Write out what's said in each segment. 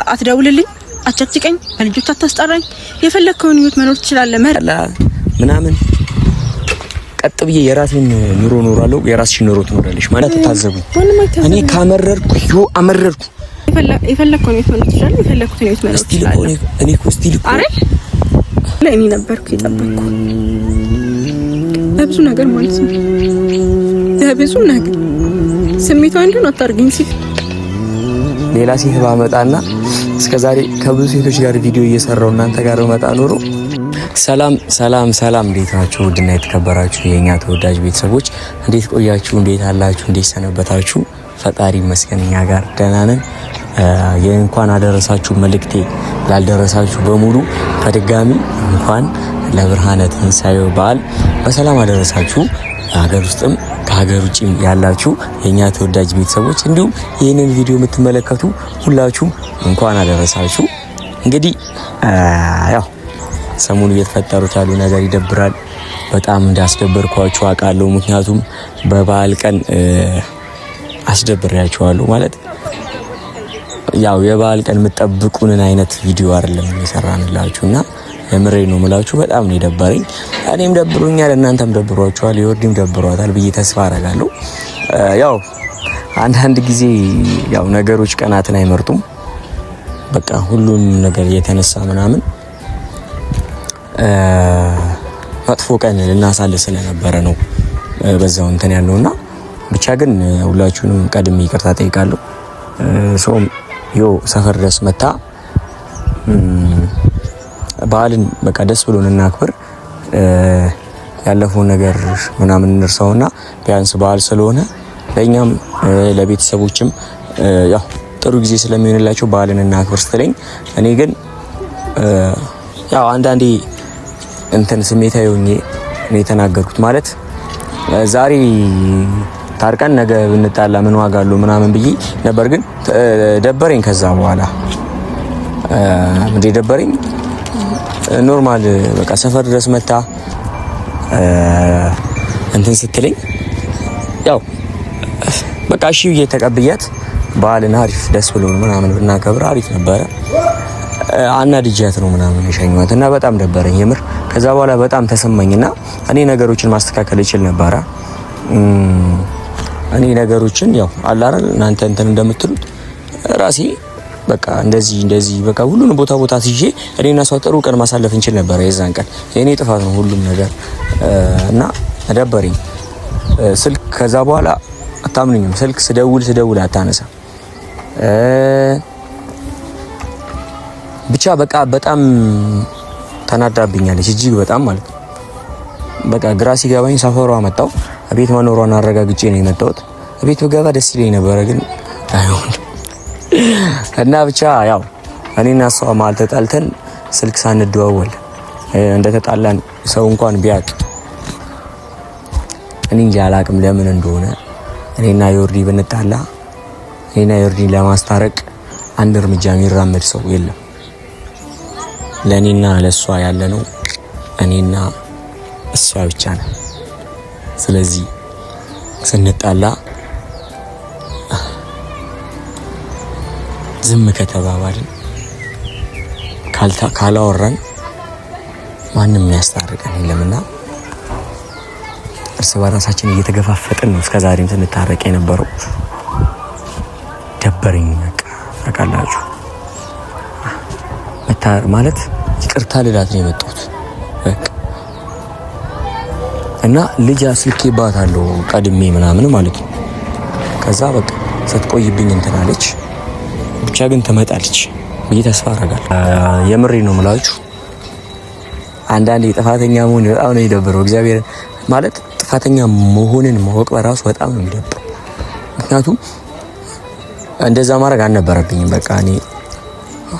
አትደውልልኝ፣ አትጨቅጭቀኝ፣ በልጆች አታስጠራኝ። የፈለከውን ህይወት መኖር ትችላለህ ምናምን ቀጥ ብዬ የራሴን ኑሮ ኖራለሁ፣ የራስሽን ኑሮ ትኖራለሽ ማለት ታዘቡ። እኔ ካመረርኩ አመረርኩ። የፈለከውን ህይወት መኖር ትችላለህ፣ የፈለኩትን ህይወት መኖር ትችላለህ። እኔ እኮ ስቲል እኮ ለእኔ ነበርኩ የጠበቅኩ ለብዙ ነገር ማለት ነው። ለብዙ ነገር ስሜቷ እንዲሆን አታርግኝ ሲል ሌላ ሴት ባመጣና እስከዛሬ ከብዙ ሴቶች ጋር ቪዲዮ እየሰራው እናንተ ጋር መጣ ኖሮ። ሰላም እንዴት ናችሁ? ውድና የተከበራችሁ የኛ ተወዳጅ ቤተሰቦች እንዴት ቆያችሁ? እንዴት አላችሁ? እንዴት ሰነበታችሁ? ፈጣሪ ይመስገን እኛ ጋር ደህና ነን። የእንኳን አደረሳችሁ መልእክቴ ላልደረሳችሁ በሙሉ በድጋሚ እንኳን ለብርሃነ ትንሣኤው በዓል በሰላም አደረሳችሁ። ሀገር ውስጥም ከሀገር ውጭም ያላችሁ የኛ ተወዳጅ ቤተሰቦች እንዲሁም ይህንን ቪዲዮ የምትመለከቱ ሁላችሁም እንኳን አደረሳችሁ። እንግዲህ ያው ሰሞኑን እየተፈጠሩት ያሉ ነገር ይደብራል። በጣም እንዳስደበርኳችሁ አውቃለሁ። ምክንያቱም በበዓል ቀን አስደብሬያችኋለሁ ማለት ያው የበዓል ቀን የምትጠብቁንን አይነት ቪዲዮ አይደለም እየሰራንላችሁና የምሬ ነው የምላችሁ። በጣም ነው የደበረኝ። እኔም ደብሮኛል፣ እናንተም ደብሯችኋል፣ የወርዲም ደብሯታል ብዬ ተስፋ አደርጋለሁ። ያው አንዳንድ ጊዜ ያው ነገሮች ቀናትን አይመርጡም። በቃ ሁሉም ነገር እየተነሳ ምናምን መጥፎ ቀን ልናሳልፍ ስለነበረ ነው በዛው እንትን ያለውና ብቻ ግን ሁላችሁንም ቀድሜ ይቅርታ ጠይቃለሁ። ሰውም ሰፈር ድረስ መታ በዓልን በቃ ደስ ብሎን እናክብር፣ ያለፈው ነገር ምናምን እንርሳውና ቢያንስ በዓል ስለሆነ ለኛም ለቤተሰቦችም ያው ጥሩ ጊዜ ስለሚሆንላቸው በዓልን እናክብር ስትለኝ እኔ ግን ያው አንዳንዴ እንትን ስሜታዊ ሆኜ ነው የተናገርኩት። ማለት ዛሬ ታርቀን ነገ ብንጣላ ምን ዋጋ አለው ምናምን ብዬ ነበር። ግን ደበረኝ። ከዛ በኋላ ደበረኝ። ኖርማል በቃ ሰፈር ድረስ መታ እንትን ስትለኝ ያው በቃ እሺ ብዬ ተቀብያት በዓልን አሪፍ ደስ ብሎ ምናምን ብናከብር አሪፍ ነበረ። አናድጃት ነው ምናምን የሸኘኋት እና በጣም ደበረኝ የምር። ከዛ በኋላ በጣም ተሰማኝና እኔ ነገሮችን ማስተካከል እችል ነበረ። እኔ ነገሮችን ያው አላረል እናንተ እንትን እንደምትሉት ራሴ በቃ እንደዚህ በቃ ሁሉንም ቦታ ሲጄ እኔና ሰው ጥሩ ቀን ማሳለፍ እንችል ነበር። የዛን ቀን የኔ ጥፋት ነው ሁሉም ነገር እና ደበረኝ። ስልክ ከዛ በኋላ አታምኑኝም፣ ስልክ ስደውል አታነሳ። ብቻ በቃ በጣም ተናዳብኛለች እጅግ በጣም ማለት ነው። በቃ ግራ ሲገባኝ ሰፈሯ መጣው። ቤት መኖሯን አረጋግጬ ነው የመጣሁት። ቤት ብገባ ደስ ይለኝ ነበር ግን አይሆን እና ብቻ ያው እኔና እሷ መሀል ተጣልተን ስልክ ሳንደዋወል እንደተጣላን ሰው እንኳን ቢያቅ እኔ እንጃ አላቅም ለምን እንደሆነ። እኔና ዮርዲ ብንጣላ እኔና ዮርዲ ለማስታረቅ አንድ እርምጃ የሚራመድ ሰው የለም። ለኔና ለሷ ያለነው እኔና እሷ ብቻ ነው። ስለዚህ ስንጣላ ዝም ከተባባልን ካላወራን ማንም ያስታርቀን የለምና እርስ በራሳችን እየተገፋፈጥን ነው እስከዛሬም ስንታረቅ የነበረው። ደበረኝ በቃ ታውቃላችሁ። መታር ማለት ይቅርታ ልላት ነው የመጣሁት በቃ እና ልጅ አስልኬባታለሁ ቀድሜ ምናምን ማለት ነው። ከዛ በቃ ስትቆይብኝ እንትን አለች። ብቻ ግን ትመጣለች ብዬ ተስፋ አደርጋለሁ። የምሬ ነው የምላችሁ። አንዳንዴ ጥፋተኛ መሆን በጣም ነው የሚደብረው። እግዚአብሔር ማለት ጥፋተኛ መሆንን ማወቅ በራሱ በጣም ነው የሚደብረው። ምክንያቱም እንደዛ ማድረግ አልነበረብኝም። በቃ እኔ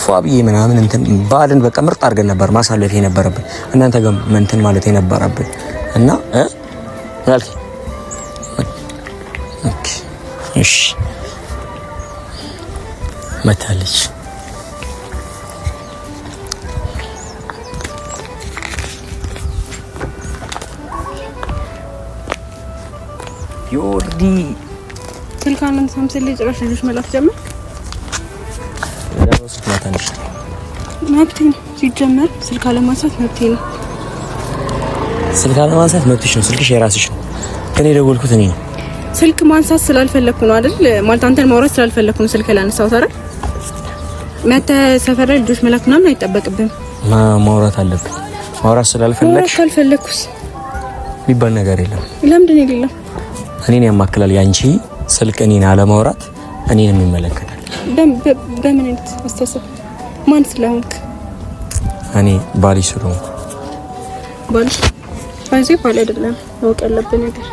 ፏብዬ ምናምን እንትን በዓልን በቃ ምርጥ አድርገን ነበር ማሳለፍ የነበረብን እናንተ ጋር እንትን ማለት የነበረብን እና ያልክ እሺ መታለች። ዮርዲ ስልካንን ሳምሰል ጭራሽ ልጅ መላክ ጀመር። ማታነሽ? መብቴ ነው ሲጀመር። ስልክ አለማንሳት መብቴ ነው። ስልክ አለማንሳት መብትሽ ነው። ስልክሽ የራስሽ ነው። እኔ ደወልኩት እኔ ነው። ስልክ ማንሳት ስላልፈለኩ ነው አይደል? ማለት አንተን ማውራት ስላልፈለኩ ነው ስልክ ላነሳው። ታዲያ መተ ሰፈር ላይ ልጆች መላክ ምናምን አይጠበቅብም። ማውራት አለብን። ማውራት ስላልፈለክሽ ካልፈለኩስ የሚባል ነገር የለም። ለምንድን ነው የሌለው? እኔን ያማክላል ያንቺ ስልክ እኔን አለማውራት እኔንም ይመለከታል። በምን አይነት አስተሳሰብ? ማን ስለሆንክ? እኔ ባሊ ስለሆንኩ። ባል ባል አይደለም ማወቅ ያለብን ነገር።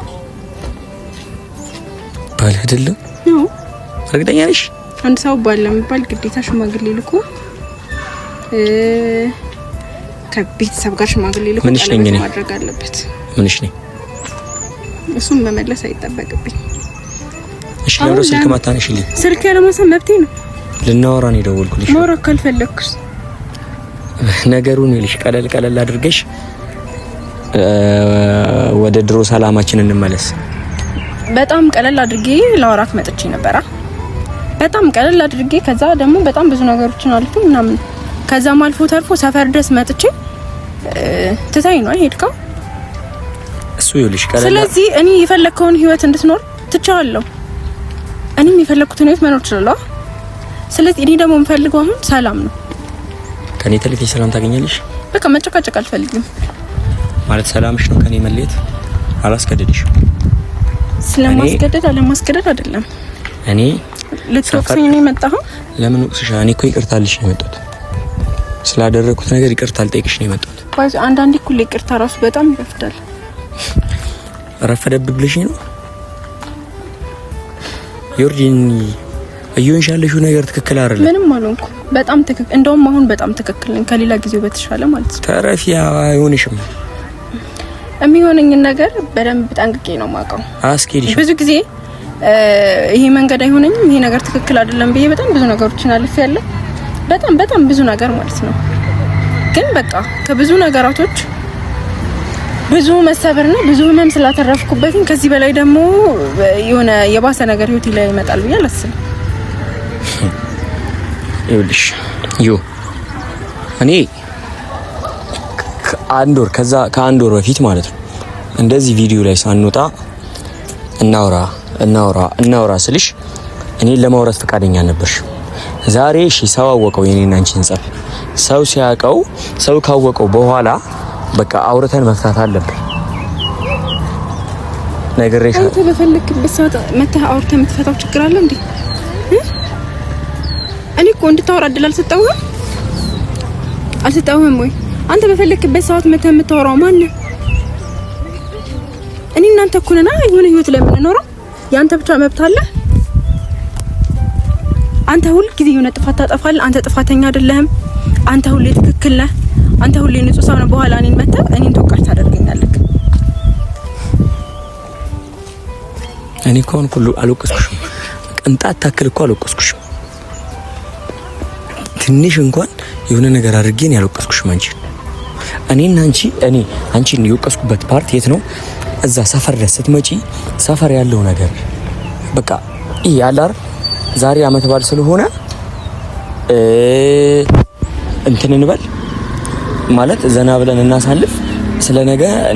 ባል አይደለም ነው? እርግጠኛ ነሽ? አንድ ሰው ባል ለመባል ግዴታ ሽማግሌ ልኮ ከቤተሰብ ጋር ሽማግሌ ልኮ ማድረግ አለበት። ምንሽ ነኝ? እሱም መመለስ አይጠበቅብኝ። እሺ ለምን ስልክ ማታነሽልኝ? ስልክ ያለማንሳት መብቴ ነው። ልናወራ ነው የደወልኩልሽ። ማውራት ካልፈለኩስ ነገሩን ይልሽ ቀለል አድርገሽ ወደ ድሮ ሰላማችን እንመለስ። በጣም ቀለል አድርጌ ላወራት መጥቼ ነበር። በጣም ቀለል አድርጌ ከዛ ደግሞ በጣም ብዙ ነገሮችን አልፎ ምናምን ከዛም አልፎ ተርፎ ሰፈር ድረስ መጥቼ ትታይ ነው ሄድከው። እሱ ይልሽ ቀለል። ስለዚህ እኔ የፈለከውን ህይወት እንድትኖር ትቻለሁ። እኔም የፈለኩትን ህይወት መኖር እችላለሁ። ስለዚህ እኔ ደግሞ የምፈልገው አሁን ሰላም ነው። ከኔ ተለይተሽ ሰላም ታገኛለሽ? በቃ መጨቃጨቅ አልፈልግም ማለት ሰላምሽ ነው። ከኔ መለየት አላስገድድሽም። ስለማስገደድ አለማስገደድ አይደለም። እኔ ልትወቅሰኝ ነው የመጣኸው? ለምን ወቅስሽ? እኔ እኮ ይቅርታልሽ ነው የመጣሁት። ስላደረኩት ነገር ይቅርታ ልጠይቅሽ ነው የመጣሁት። ባይዘ አንዳንዴ እኮ ይቅርታ ራሱ በጣም ይረፍዳል። ረፈደብኝ ብለሽ ነው ዮርጂን? እየሆንሻለሽው ነገር ትክክል አይደለም። ምንም አልሆንኩ። በጣም ትክክል፣ እንደውም አሁን በጣም ትክክል ነኝ፣ ከሌላ ጊዜው በተሻለ ማለት ነው። ተረፊያ አይሆንሽም። የሚሆነኝን ነገር በደንብ ጠንቅቄ ነው የማውቀው። አስኬድሽ ብዙ ጊዜ ይሄ መንገድ አይሆነኝም፣ ይሄ ነገር ትክክል አይደለም ብዬ በጣም ብዙ ነገሮችን አልፌያለሁ። በጣም ብዙ ነገር ማለት ነው። ግን በቃ ከብዙ ነገራቶች ብዙ መሰበርና ብዙ ህመም ስላተረፍኩበት ከዚህ በላይ ደግሞ የሆነ የባሰ ነገር ህይወቴ ላይ ይመጣል ብዬ አላስብም። ይኸውልሽ እኔ ከአንድ ወር በፊት ማለት ነው እንደዚህ ቪዲዮ ላይ ሳንወጣ እናውራ ስልሽ እኔን ለማውራት ፈቃደኛ ነበርሽ። ዛሬ እሺ ሰው አወቀው የኔና አንቺን ጸብ። ሰው ሲያውቀው ሰው ካወቀው በኋላ በቃ አውርተን መፍታት አለብን። ነገርሽ አንተ በፈለክበት ሰዓት መተህ አውርተን የምትፈታው ችግር አለ እንዴ? እኔ እኮ እንድታወራ እድል አልሰጠውህም ወይ? አንተ በፈለክበት ሰዓት መተህ የምታወራው ማን ነው? እኔ እናንተ እኮ ነና የሆነ ህይወት ላይ የምንኖረው። ያንተ ብቻ መብት አለ። አንተ ሁሉ ጊዜ የሆነ ጥፋት ታጠፋለህ። አንተ ጥፋተኛ አይደለህም። አንተ ሁሌ ትክክል ነህ። አንተ ሁሌ ንጹህ ሰው ነህ። በኋላ እኔን መተህ እኔን ተወቃሽ ታደርገኛለህ። እኔ እኮ ሁሉ አልወቀስኩሽም። ቅንጣት ታክል እኮ አልወቀስኩሽም። ትንሽ እንኳን የሆነ ነገር አድርጌን ያልወቀስኩሽም እኔ አንቺን የወቀስኩበት ፓርት የት ነው? እዛ ሰፈር ድረስ ስትመጪ ሰፈር ያለው ነገር በቃ ይሄ ያላር ዛሬ አመት በዓል ስለሆነ እንትን እንበል ማለት ዘና ብለን እናሳልፍ፣ ስለ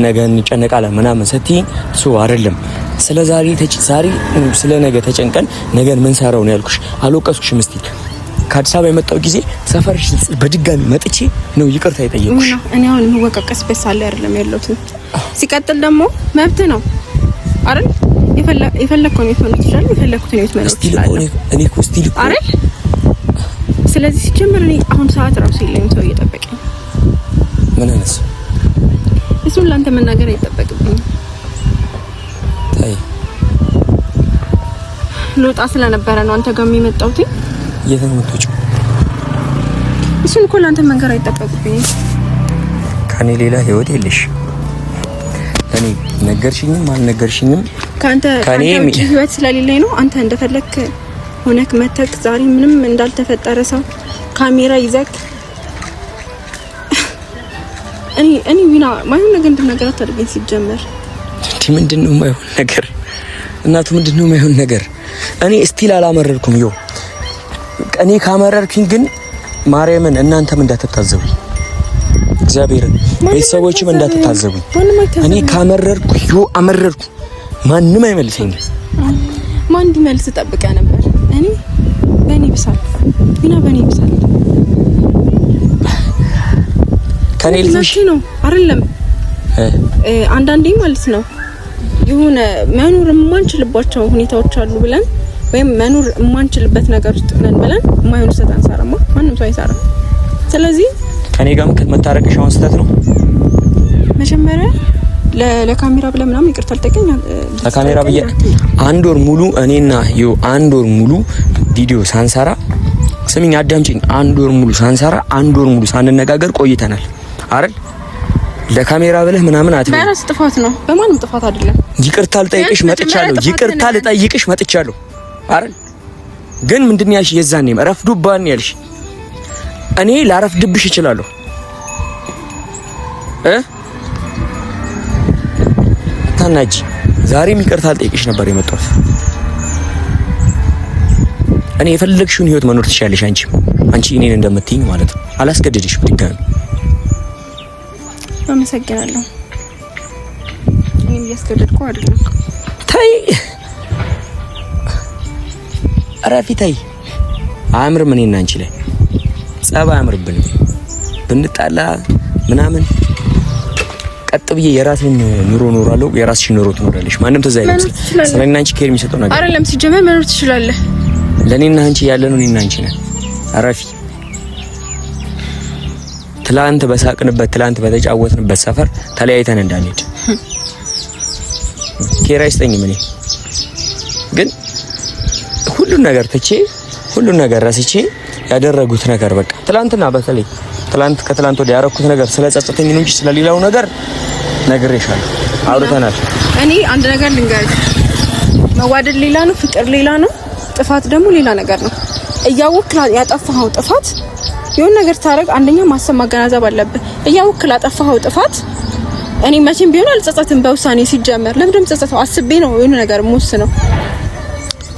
ነገ እንጨነቃለን ምናምን ስትይ ሶ አይደለም። ስለ ዛሬ ስለ ነገ ተጨንቀን ነገን ምን ሰራው ነው ያልኩሽ። አልወቀስኩሽም። እስቲ ከአዲስ አበባ የመጣው ጊዜ ሰፈርሽ በድጋሚ መጥቼ ነው ይቅርታ የጠየቅኩሽ። እኔ አሁን የምወቀቀስበት ሳለ አይደለም ያለሁት። ሲቀጥል ደግሞ መብት ነው አይደል? የፈለኩትን ህይወት መኖር ትችላለህ። የፈለኩትን ህይወት መኖር ትችላለህ። እኔ እኮ ስቲል እኮ አይደል? ስለዚህ ሲጀምር እኔ አሁን ሰዓት ራሱ የለኝም ሰው እየጠበቀኝ። ምን አይነት እሱን ላንተ መናገር አይጠበቅብኝም። ታይ ልወጣ ስለነበረ ነው አንተ ጋር የመጣሁት። እየተመጣጣች እሱን እኮ ላንተ መንገር አይጠበቅብኝም። ከኔ ሌላ ህይወት የለሽ። እኔ ነገርሽኝም አልነገርሽኝም ካንተ ህይወት ስለሌለኝ ነው። አንተ እንደፈለክ ሆነክ መተክ ዛሬ ምንም እንዳልተፈጠረ ሰው ካሜራ ይዘክ እኔ ዊና ማይሆን ነገር እንድናገር አታድርገኝ። ሲጀመር ምንድነው ማይሆን ነገር? እናቱ ምንድነው ማይሆን ነገር? እኔ ስቲል አላመረርኩም። እኔ ካመረርኩኝ ግን ማርያምን እናንተም እንዳትታዘቡ እግዚአብሔርን ቤተሰቦችም እንዳትታዘቡ። እኔ ካመረርኩ አመረርኩ ማንም አይመልሰኝም። ማን እንዲመልስ ጠብቀ ነበር? እኔ በእኔ ብሳል ቢና በእኔ ብሳል ከኔ ልጅ ነው አይደለም። አንዳንዴ ማለት ነው የሆነ መኖር የማንችልባቸው ሁኔታዎች አሉ ብለን ወይም መኖር የማንችልበት ነገር ውስጥ ነን ብለን የማይሆን ስህተት አንሰራማ። ማንም ሰው አይሰራም። ስለዚህ ከኔ ጋር መታረቅሽ አሁን ስህተት ነው። መጀመሪያ ለካሜራ ብለ ምናምን ይቅርታ አልጠቀኝ ለካሜራ ብዬ አንድ ወር ሙሉ እኔና አንድ ወር ሙሉ ቪዲዮ ሳንሰራ ስሚኝ፣ አዳምጪኝ። አንድ ወር ሙሉ ሳንሰራ አንድ ወር ሙሉ ሳንነጋገር ቆይተናል አይደል? ለካሜራ ብለህ ምናምን አትበል። በራስ ጥፋት ነው፣ በማንም ጥፋት አይደለም። ይቅርታ ልጠይቅሽ መጥቻለሁ አይደል? ግን ምንድን ያልሽ? የዛኔም ረፍዱባን ያልሽ። እኔ ላረፍድብሽ እችላለሁ ታናጂ። ዛሬም ይቅርታ ልጠይቅሽ ነበር የመጣሁት። እኔ የፈለግሽውን ህይወት መኖር ትችያለሽ። አንቺ እኔን እንደምትይኝ ማለት ነው። አላስገድድሽም ድጋሚ። አመሰግናለሁ። እኔም እያስገደድኩ አይደለም። ታይ አራፊ ታይ። አያምርም። እኔና አንቺ ላይ ጸባ አያምርብንም። ብንጣላ ምናምን ቀጥ ብዬ የራሴን ኑሮ ኖራለሁ፣ የራስሽን ኑሮ ትኖራለሽ። ማንም ተዛ አይልም። ስለኔና አንቺ ኬር የሚሰጠው ነገር አይደለም። ሲጀመር መኖር ትችላለህ። ለኔና አንቺ ያለነው እኔና አንቺ ነን። አራፊ ትላንት በሳቅንበት ትላንት በተጫወትንበት ሰፈር ተለያይተን እንዳንሄድ ኬር አይስጠኝም። እኔ ግን ሁሉን ነገር ትቼ ሁሉን ነገር ረስቼ ያደረጉት ነገር በቃ ትላንትና በተለይ ከትላንት ወዲያ ያረኩት ነገር ስለጸጸተኝ ነው እንጂ ስለሌላው ነገር ነግሬሻለሁ፣ አውርተናል። እኔ አንድ ነገር ልንገርሽ፣ መዋደድ ሌላ ነው፣ ፍቅር ሌላ ነው፣ ጥፋት ደግሞ ሌላ ነገር ነው። እያወቅህ ያጠፋኸው ጥፋት የሆነ ነገር ታረግ፣ አንደኛ ማሰብ ማገናዘብ አለብህ። እያወቅህ ያጠፋኸው ጥፋት እኔ መቼም ቢሆን አልጸጸትም በውሳኔ ሲጀመር። ለምንድነው ጸጸተው? አስቤ ነው የሆነ ነገር ሙስ ነው።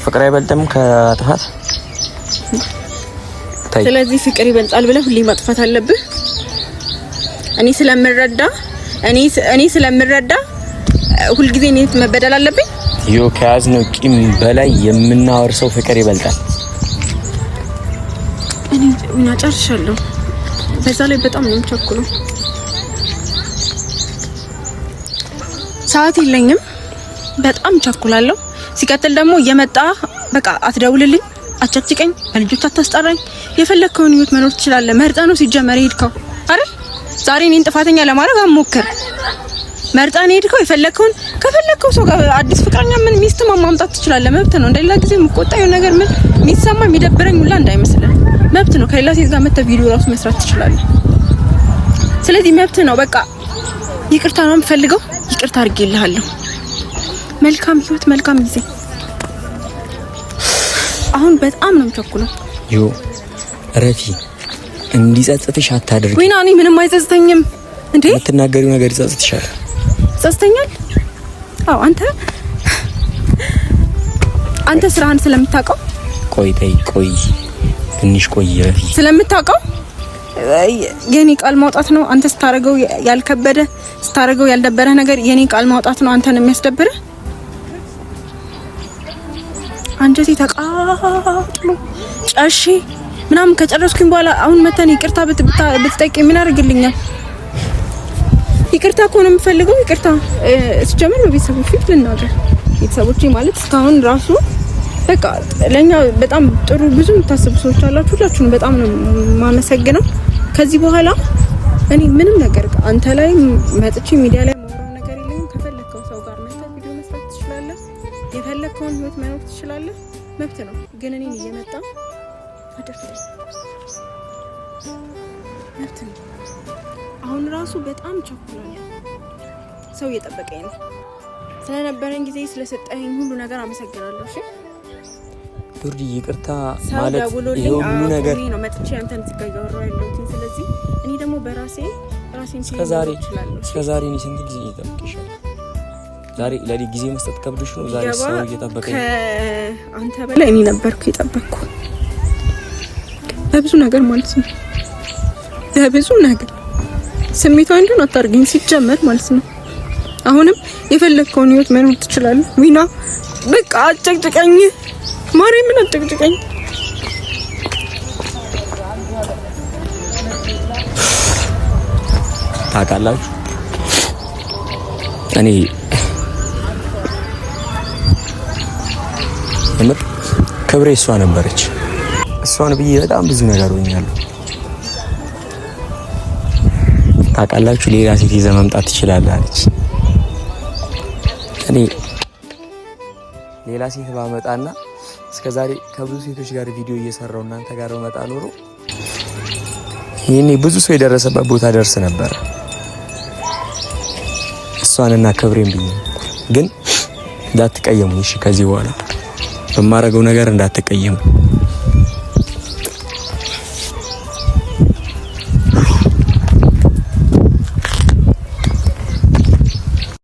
ፍቅር አይበልጥም ከጥፋት። ስለዚህ ፍቅር ይበልጣል ብለህ ሁሌ ማጥፋት አለብህ። እኔ ስለምረዳ ሁልጊዜ እኔ መበደል አለብኝ። ከያዝነው ቂም በላይ የምናወርሰው ፍቅር ይበልጣል። እኔ ጨርሻለሁ። በዛ ላይ በጣም ነው የምቸኩለው። ሰዓት የለኝም። በጣም ቸኩላለሁ። ሲቀጥል ደግሞ እየመጣ በቃ አትደውልልኝ፣ አጨቅጭቀኝ፣ በልጆች አታስጠራኝ። የፈለከውን ህይወት መኖር ትችላለህ። መርጠህ ነው ሲጀመር ሄድከው አይደል? ዛሬ እኔን ጥፋተኛ ለማድረግ አትሞክር። መርጠህ ነው ሄድከው። ከፈለከው ሰው ጋር አዲስ ፍቅረኛ ምን ሚስት ማምጣት ትችላለህ። መብት ነው። እንደሌላ ጊዜ የምቆጣው ነገር ምን የሚሰማ የሚደብረኝ ሁላ እንዳይመስልህ። መብት ነው። ከሌላ ሴት ጋር መተህ ቪዲዮ ራሱ መስራት ትችላለህ። ስለዚህ መብት ነው። በቃ ይቅርታ ነው የምፈልገው። ይቅርታ አድርጌልሃለሁ። መልካም ህይወት፣ መልካም ጊዜ። አሁን በጣም ነው የምቸኩለው። ረፊ እንዲጸጽትሽ አታድርጊ። ወይና እኔ ምንም አይጸጽተኝም እንዴ? የምትናገሪው ነገር ይጸጽትሻል። ጸጽተኛል? አዎ አንተ ስራህን ስለምታውቀው ቆይ ትንሽ ቆይ ረፊ ስለምታውቀው የኔ ቃል ማውጣት ነው አንተ ስታረገው ያልከበደ ስታረገው ያልደበረ ነገር የኔ ቃል ማውጣት ነው አንተን የሚያስደብረ። አንጀቴ ተቃጥሎ ጨሺ ምናምን ከጨረስኩኝ በኋላ አሁን መተን ይቅርታ ብትጠይቀኝ ምን አድርግልኛል? ይቅርታ እኮ ነው የምፈልገው። ይቅርታ እስጀመር ነው ቤተሰቦቼ ልናገር። ቤተሰቦቼ ማለት እስካሁን ራሱ በቃ ለኛ በጣም ጥሩ ብዙ የምታስቡ ሰዎች አላችሁ። ሁላችሁንም በጣም ነው የማመሰግነው። ከዚህ በኋላ እኔ ምንም ነገር አንተ ላይ መጥቼ ሚዲያ ላይ ማውራው ነገር የለኝም። ከፈለከው ሰው ጋር መጥተህ ቪዲዮ መስራት ትችላለህ። የፈለከውን ህይወት መኖር ትችላለህ። መብት ነው። ግን እኔን እየመጣ አደረኩ መብት ነው። አሁን ራሱ በጣም ቸኩላለሁ። ሰው እየጠበቀኝ ነው። ስለነበረን ጊዜ ስለሰጠኝ ሁሉ ነገር አመሰግናለሁ። እሺ ዱርዲ ይቅርታ ማለት ይሄው ሁሉ ነገር ነው መጥቼ አንተን ትጋጋው ያለሁት። ስለዚህ እኔ ደግሞ ራሴን እስከዛሬ እኔ ስንት ጊዜ እየጠበቅሻለሁ። ዛሬ ለዲ ጊዜ መስጠት ከብዶሽ ነው። ዛሬ ሰው እየጠበቀኝ አንተ በላይ እኔ ነበርኩ የጠበቅኩ። ለብዙ ነገር ማለት ነው። ለብዙ ነገር ስሜታዊ እንደሆነ አታርገኝ ሲጀመር ማለት ነው። አሁንም የፈለግከውን ህይወት መኖር ትችላለህ ዊና። በቃ አጨቅጭቀኝ፣ ማርያምን አጨቅጭቀኝ። ታውቃላችሁ እኔ የምር ክብሬ እሷ ነበረች። እሷን ብዬ በጣም ብዙ ነገር ሆኛለሁ። ታውቃላችሁ ሌላ ሴት ይዘህ መምጣት ትችላለህ አለች። እኔ ሌላ ሴት ባመጣና እስከዛሬ ከብዙ ሴቶች ጋር ቪዲዮ እየሰራው እናንተ ጋር መጣ ኖሮ ይሄኔ ብዙ ሰው የደረሰበት ቦታ ደርስ ነበር። እሷንና ክብሬን ብዬ ግን እንዳትቀየሙ እሺ። ከዚህ በኋላ በማረገው ነገር እንዳትቀየሙ።